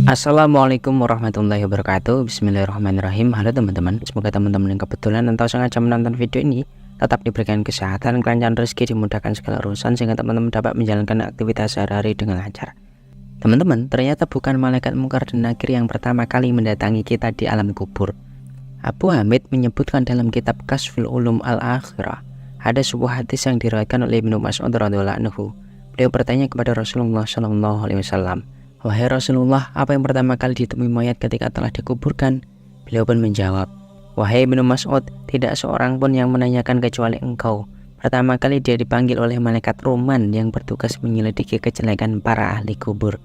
Assalamualaikum warahmatullahi wabarakatuh. Bismillahirrahmanirrahim. Halo teman-teman, semoga teman-teman yang kebetulan atau sengaja menonton video ini tetap diberikan kesehatan, kelancaran rezeki, dimudahkan segala urusan sehingga teman-teman dapat menjalankan aktivitas sehari-hari dengan lancar. Teman-teman, ternyata bukan malaikat mungkar dan nakir yang pertama kali mendatangi kita di alam kubur. Abu Hamid menyebutkan dalam kitab Kasful Ulum Al-Akhirah, ada sebuah hadis yang diriwayatkan oleh Ibnu Mas'ud radhiyallahu anhu. Beliau bertanya kepada Rasulullah SAW, "Wahai Rasulullah, apa yang pertama kali ditemui mayat ketika telah dikuburkan?" Beliau pun menjawab, "Wahai Ibnu Mas'ud, tidak seorang pun yang menanyakan kecuali engkau. Pertama kali dia dipanggil oleh malaikat Roman yang bertugas menyelidiki kejelekan para ahli kubur.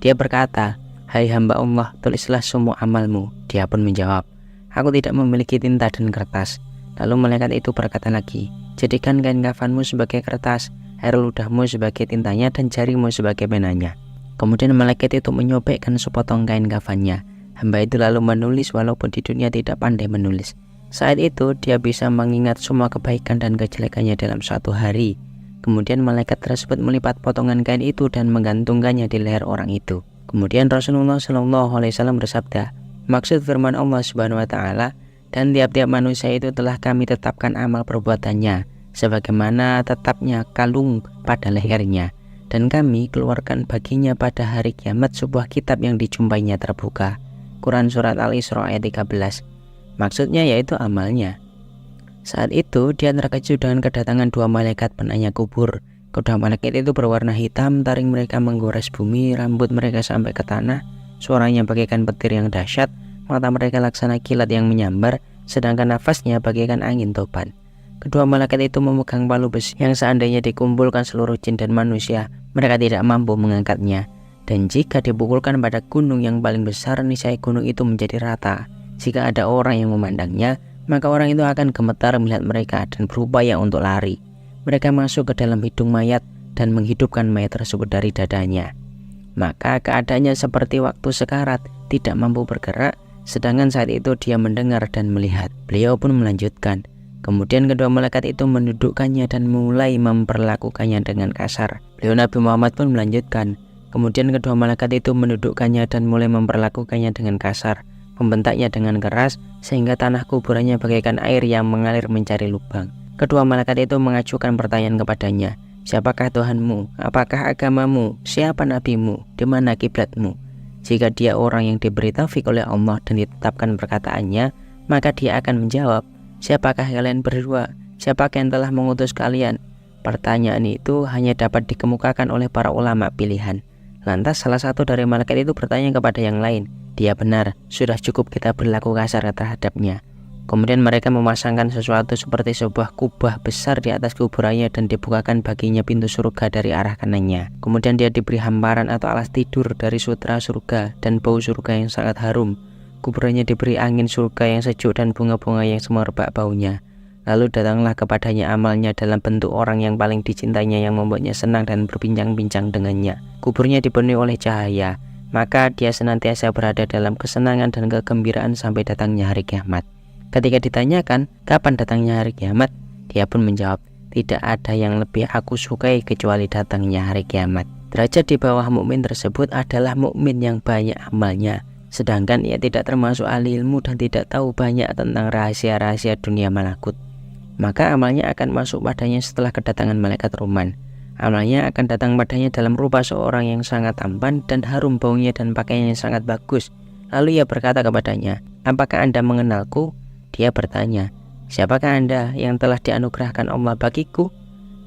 Dia berkata, 'Hai hamba Allah, tulislah semua amalmu.' Dia pun menjawab, 'Aku tidak memiliki tinta dan kertas.' Lalu malaikat itu berkata lagi, 'Jadikan kain kafanmu sebagai kertas, air ludahmu sebagai tintanya, dan jarimu sebagai penanya.' Kemudian malaikat itu menyobekkan sepotong kain kafannya. Hamba itu lalu menulis walaupun di dunia tidak pandai menulis. Saat itu dia bisa mengingat semua kebaikan dan kejelekannya dalam suatu hari. Kemudian malaikat tersebut melipat potongan kain itu dan menggantungkannya di leher orang itu. Kemudian Rasulullah SAW bersabda, "Maksud firman Allah Subhanahu wa Ta'ala, dan tiap-tiap manusia itu telah kami tetapkan amal perbuatannya, sebagaimana tetapnya kalung pada lehernya. Dan kami keluarkan baginya pada hari kiamat sebuah kitab yang dijumpainya terbuka." Quran Surat Al-Isra ayat 13. Maksudnya yaitu amalnya. Saat itu dia terkejut dengan kedatangan dua malaikat penanya kubur. Kedua malaikat itu berwarna hitam, taring mereka menggores bumi, rambut mereka sampai ke tanah, suaranya bagaikan petir yang dahsyat, mata mereka laksana kilat yang menyambar, sedangkan nafasnya bagaikan angin topan. Kedua malaikat itu memegang palu besi yang seandainya dikumpulkan seluruh jin dan manusia, mereka tidak mampu mengangkatnya. Dan jika dipukulkan pada gunung yang paling besar, niscaya gunung itu menjadi rata. Jika ada orang yang memandangnya, maka orang itu akan gemetar melihat mereka dan berupaya untuk lari. Mereka masuk ke dalam hidung mayat dan menghidupkan mayat tersebut dari dadanya. Maka keadaannya seperti waktu sekarat, tidak mampu bergerak, sedangkan saat itu dia mendengar dan melihat. Beliau pun melanjutkan, kemudian kedua malaikat itu mendudukkannya dan mulai memperlakukannya dengan kasar. Beliau Nabi Muhammad pun melanjutkan, kemudian kedua malaikat itu mendudukkannya dan mulai memperlakukannya dengan kasar, membentaknya dengan keras sehingga tanah kuburannya bagaikan air yang mengalir mencari lubang. Kedua malaikat itu mengajukan pertanyaan kepadanya, "Siapakah Tuhanmu? Apakah agamamu? Siapa nabimu? Di mana kiblatmu?" Jika dia orang yang diberi taufik oleh Allah dan ditetapkan perkataannya, maka dia akan menjawab, "Siapakah kalian berdua? Siapakah yang telah mengutus kalian?" Pertanyaan itu hanya dapat dikemukakan oleh para ulama pilihan. Lantas salah satu dari malaikat itu bertanya kepada yang lain, "Dia benar, sudah cukup kita berlaku kasar terhadapnya." Kemudian mereka memasangkan sesuatu seperti sebuah kubah besar di atas kuburannya dan dibukakan baginya pintu surga dari arah kanannya. Kemudian dia diberi hamparan atau alas tidur dari sutra surga dan bau surga yang sangat harum. Kuburannya diberi angin surga yang sejuk dan bunga-bunga yang semerbak baunya. Lalu datanglah kepadanya amalnya dalam bentuk orang yang paling dicintainya yang membuatnya senang dan berbincang-bincang dengannya. Kuburnya dipenuhi oleh cahaya, maka dia senantiasa berada dalam kesenangan dan kegembiraan sampai datangnya hari kiamat. Ketika ditanyakan kapan datangnya hari kiamat, dia pun menjawab, "Tidak ada yang lebih aku sukai kecuali datangnya hari kiamat." Derajat di bawah mukmin tersebut adalah mukmin yang banyak amalnya, sedangkan ia tidak termasuk ahli ilmu dan tidak tahu banyak tentang rahasia-rahasia dunia malakut. Maka amalnya akan masuk padanya setelah kedatangan malaikat Roman. Amalnya akan datang padanya dalam rupa seorang yang sangat tampan dan harum baunya dan pakaiannya sangat bagus. Lalu ia berkata kepadanya, "Apakah Anda mengenalku?" Dia bertanya, "Siapakah Anda yang telah dianugerahkan Allah bagiku?"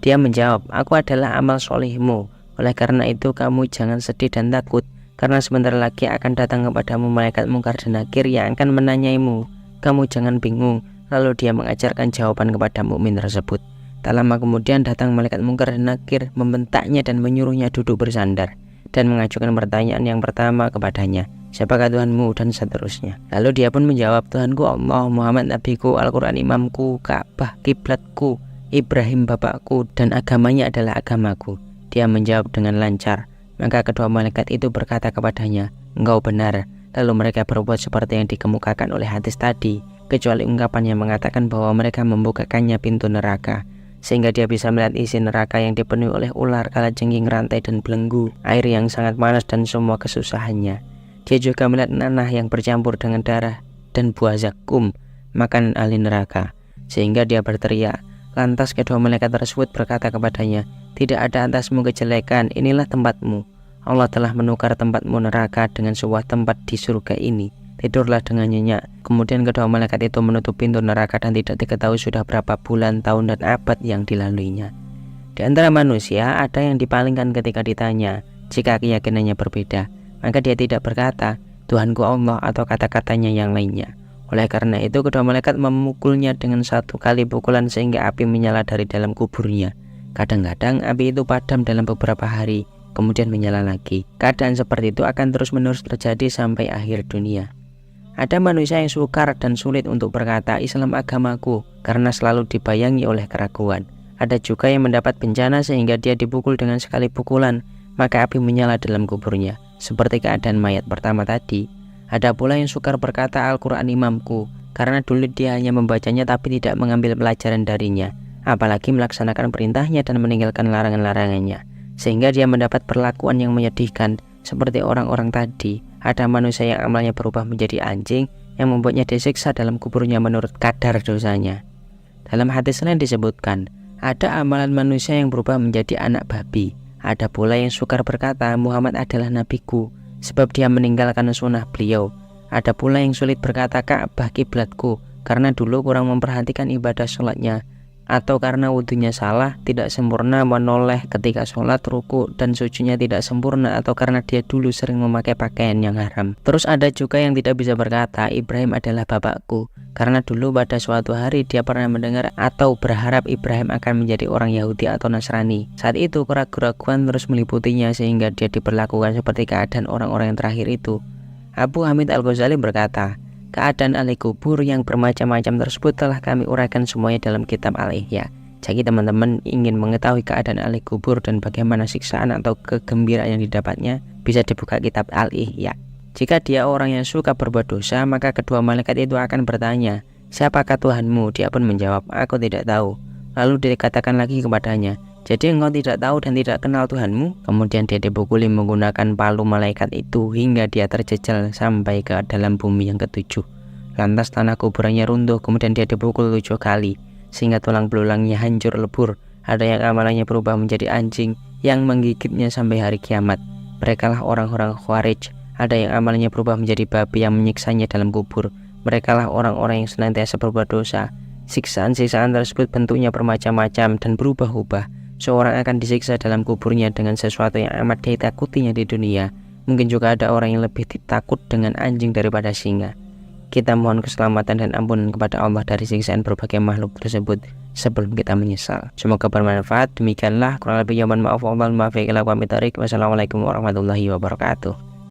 Dia menjawab, "Aku adalah amal solihmu. Oleh karena itu kamu jangan sedih dan takut, karena sebentar lagi akan datang kepadamu malaikat mungkar dan nakir yang akan menanyaimu. Kamu jangan bingung." Lalu dia mengajarkan jawaban kepada mukmin tersebut. Tak lama kemudian datang malaikat mungkar dan nakir, membentaknya dan menyuruhnya duduk bersandar dan mengajukan pertanyaan yang pertama kepadanya, "Siapakah Tuhanmu?" dan seterusnya. Lalu dia pun menjawab, "Tuhanku Allah, Muhammad nabiku, Al-Quran imamku, Ka'bah kiblatku, Ibrahim bapakku, dan agamanya adalah agamaku." Dia menjawab dengan lancar. Maka kedua malaikat itu berkata kepadanya, "Engkau benar." Lalu mereka berbuat seperti yang dikemukakan oleh hadis tadi, kecuali ungkapan yang mengatakan bahwa mereka membukakannya pintu neraka, sehingga dia bisa melihat isi neraka yang dipenuhi oleh ular, kalajengking, rantai, dan belenggu, air yang sangat panas, dan semua kesusahannya. Dia juga melihat nanah yang bercampur dengan darah dan buah zakum, makanan ahli neraka, sehingga dia berteriak. Lantas kedua malaikat tersebut berkata kepadanya, "Tidak ada atasmu kejelekan, inilah tempatmu. Allah telah menukar tempatmu neraka dengan sebuah tempat di surga ini. Tidurlah dengan nyenyak." Kemudian kedua malaikat itu menutup pintu neraka dan tidak diketahui sudah berapa bulan, tahun, dan abad yang dilaluinya. Di antara manusia ada yang dipalingkan ketika ditanya jika keyakinannya berbeda, maka dia tidak berkata Tuhanku Allah atau kata-katanya yang lainnya. Oleh karena itu kedua malaikat memukulnya dengan satu kali pukulan sehingga api menyala dari dalam kuburnya. Kadang-kadang api itu padam dalam beberapa hari, kemudian menyala lagi. Keadaan seperti itu akan terus-menerus terjadi sampai akhir dunia. Ada manusia yang sukar dan sulit untuk berkata Islam agamaku karena selalu dibayangi oleh keraguan. Ada juga yang mendapat bencana sehingga dia dipukul dengan sekali pukulan, maka api menyala dalam kuburnya, seperti keadaan mayat pertama tadi. Ada pula yang sukar berkata Al-Quran imamku, karena dulu dia hanya membacanya tapi tidak mengambil pelajaran darinya, apalagi melaksanakan perintahnya dan meninggalkan larangan-larangannya, sehingga dia mendapat perlakuan yang menyedihkan, seperti orang-orang tadi. Ada manusia yang amalnya berubah menjadi anjing, yang membuatnya disiksa dalam kuburnya menurut kadar dosanya. Dalam hadis lain disebutkan, ada amalan manusia yang berubah menjadi anak babi. Ada pula yang sukar berkata Muhammad adalah nabiku, sebab dia meninggalkan sunnah beliau. Ada pula yang sulit berkata Ka'bah kiblatku, karena dulu kurang memperhatikan ibadah sholatnya, atau karena wudunya salah, tidak sempurna menoleh ketika sholat, ruku dan sujunya tidak sempurna, atau karena dia dulu sering memakai pakaian yang haram. Terus ada juga yang tidak bisa berkata Ibrahim adalah bapakku, karena dulu pada suatu hari dia pernah mendengar atau berharap Ibrahim akan menjadi orang Yahudi atau Nasrani. Saat itu keraguan terus meliputinya sehingga dia diperlakukan seperti keadaan orang-orang yang terakhir itu. Abu Hamid Al-Ghazali berkata, keadaan ahli kubur yang bermacam-macam tersebut telah kami uraikan semuanya dalam kitab Al-Ihya. Jadi teman-teman ingin mengetahui keadaan ahli kubur dan bagaimana siksaan atau kegembiraan yang didapatnya, bisa dibuka kitab Al-Ihya. Jika dia orang yang suka berbuat dosa, maka kedua malaikat itu akan bertanya, siapakah Tuhanmu? Dia pun menjawab, aku tidak tahu. Lalu dikatakan lagi kepadanya, jadi engkau tidak tahu dan tidak kenal Tuhanmu? Kemudian dia dipukuli menggunakan palu malaikat itu hingga dia terjejal sampai ke dalam bumi yang ketujuh. Lantas tanah kuburannya runtuh, kemudian dia dipukul 7 kali sehingga tulang belulangnya hancur lebur. Ada yang amalannya berubah menjadi anjing yang menggigitnya sampai hari kiamat. Merekalah orang-orang Khawarij. Ada yang amalnya berubah menjadi babi yang menyiksanya dalam kubur. Merekalah orang-orang yang senantiasa berbuat dosa. Siksaan-siksaan tersebut bentuknya bermacam-macam dan berubah-ubah. Seorang akan disiksa dalam kuburnya dengan sesuatu yang amat ditakutinya di dunia. Mungkin juga ada orang yang lebih ditakut dengan anjing daripada singa. Kita mohon keselamatan dan ampunan kepada Allah dari siksaan berbagai makhluk tersebut sebelum kita menyesal. Semoga bermanfaat. Demikianlah kurang lebih mohon maaf. Wassalamualaikum warahmatullahi wabarakatuh.